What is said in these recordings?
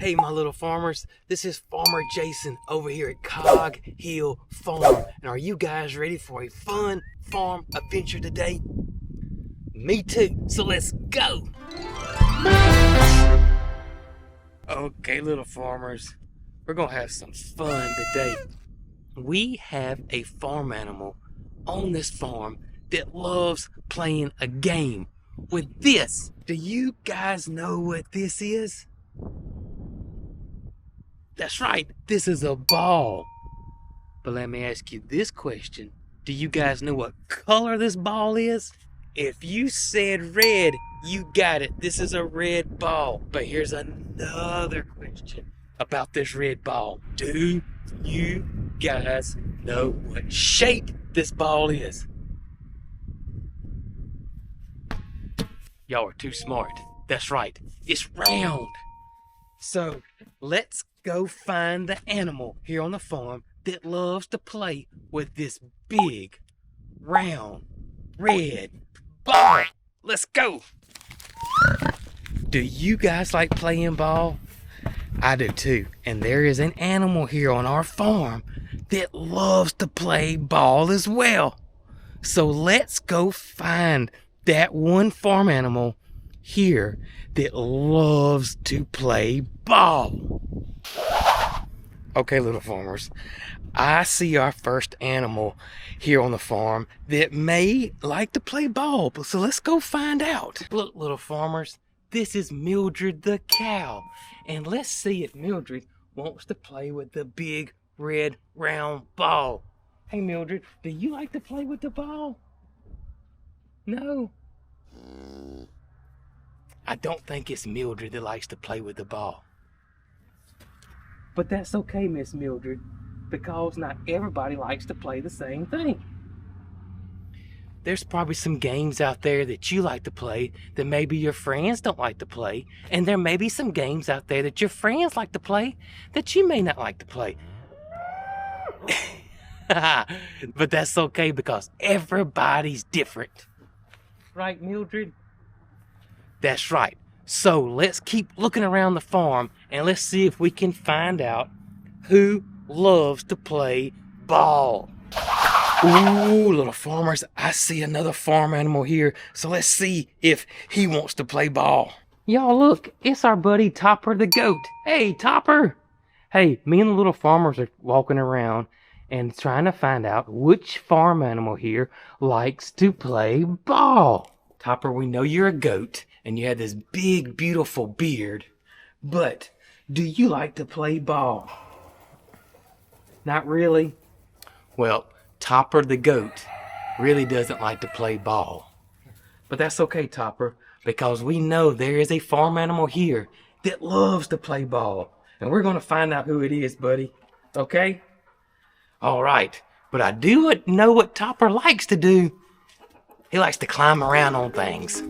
Hey, my little farmers, this is Farmer Jason over here at Cog Hill Farm. And are you guys ready for a fun farm adventure today? Me too, so let's go! Okay, little farmers, we're gonna have some fun today. We have a farm animal on this farm that loves playing a game with this. Do you guys know what this is? That's right, this is a ball. But let me ask you this question. Do you guys know what color this ball is? If you said red, you got it. This is a red ball. But here's another question about this red ball. Do you guys know what shape this ball is? Y'all are too smart. That's right, it's round. So let's go find the animal here on the farm that loves to play with this big, round, red ball. Let's go. Do you guys like playing ball? I do too. And there is an animal here on our farm that loves to play ball as well. So let's go find that one farm animal here that loves to play ball. Okay, little farmers, I see our first animal here on the farm that may like to play ball, so let's go find out. Look, little farmers, this is Mildred the cow, and let's see if Mildred wants to play with the big red round ball. Hey Mildred, do you like to play with the ball? No? I don't think it's Mildred that likes to play with the ball. But that's okay, Miss Mildred, because not everybody likes to play the same thing. There's probably some games out there that you like to play that maybe your friends don't like to play, and there may be some games out there that your friends like to play that you may not like to play. But that's okay because everybody's different. Right, Mildred? That's right. So let's keep looking around the farm and let's see if we can find out who loves to play ball. Ooh, little farmers, I see another farm animal here. So let's see if he wants to play ball. Y'all look, it's our buddy Topper the goat. Hey, Topper. Hey, me and the little farmers are walking around and trying to find out which farm animal here likes to play ball. Topper, we know you're a goat and you have this big, beautiful beard, but do you like to play ball? Not really? Well, Topper the goat really doesn't like to play ball. But that's okay, Topper, because we know there is a farm animal here that loves to play ball. And we're going to find out who it is, buddy. Okay? All right. But I do know what Topper likes to do. He likes to climb around on things.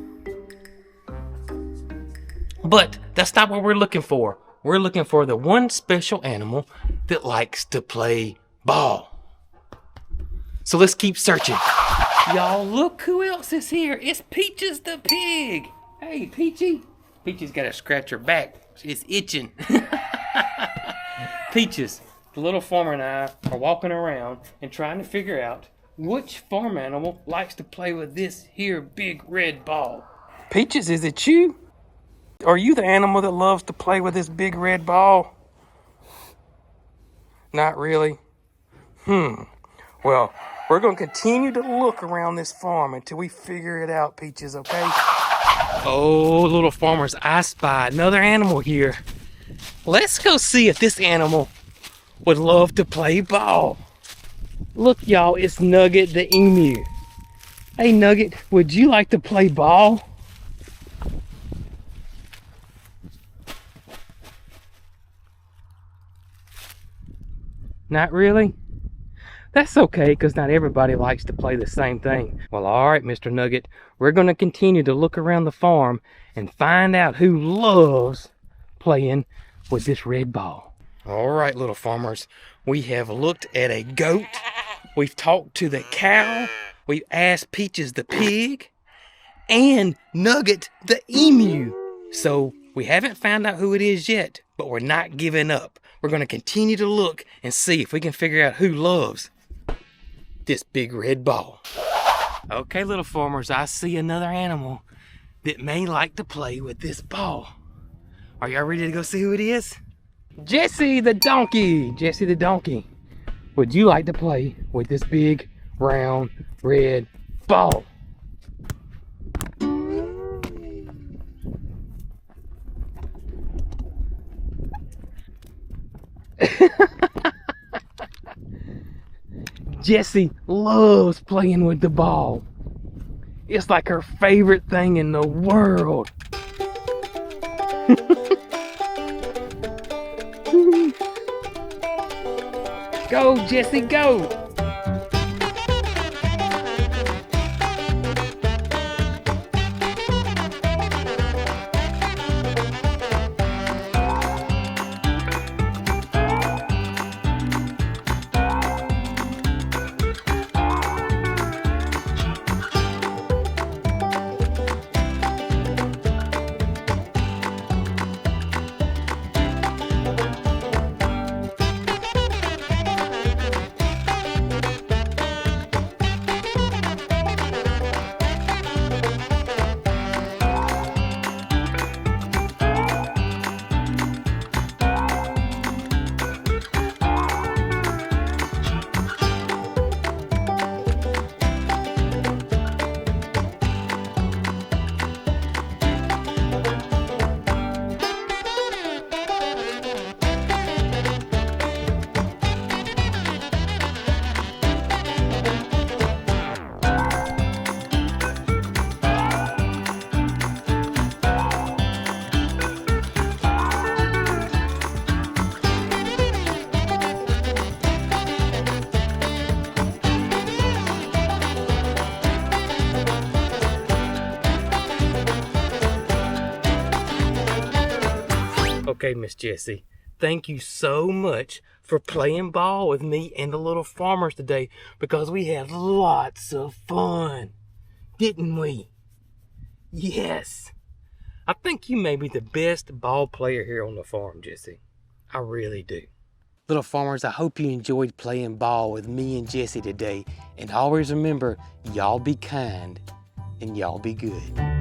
But that's not what we're looking for. We're looking for the one special animal that likes to play ball. So let's keep searching. Y'all, look who else is here. It's Peaches the pig. Hey, Peachy. Peachy's got to scratch her back. She's itching. Peaches, the little farmer, and I are walking around and trying to figure out which farm animal likes to play with this here big red ball. Peaches, is it you? Are you the animal that loves to play with this big red ball? Not really? Well, we're going to continue to look around this farm until we figure it out, Peaches, okay? Oh, little farmers, I spy another animal here. Let's go see if this animal would love to play ball. Look, y'all, it's Nugget the emu. Hey, Nugget, would you like to play ball? Not really? That's okay, because not everybody likes to play the same thing. Well, all right, Mr. Nugget, we're going to continue to look around the farm and find out who loves playing with this red ball. All right, little farmers, we have looked at a goat. We've talked to the cow. We've asked Peaches the pig and Nugget the emu. So we haven't found out who it is yet, but we're not giving up. We're going to continue to look and see if we can figure out who loves this big red ball. Okay, little farmers, I see another animal that may like to play with this ball. Are y'all ready to go see who it is? Jesse the donkey! Jesse the donkey, would you like to play with this big, round, red ball? Jessie loves playing with the ball. It's like her favorite thing in the world. Go, Jessie, go! Okay, Miss Jessie, thank you so much for playing ball with me and the little farmers today, because we had lots of fun, didn't we? Yes. I think you may be the best ball player here on the farm, Jessie. I really do. Little farmers, I hope you enjoyed playing ball with me and Jessie today. And always remember, y'all be kind and y'all be good.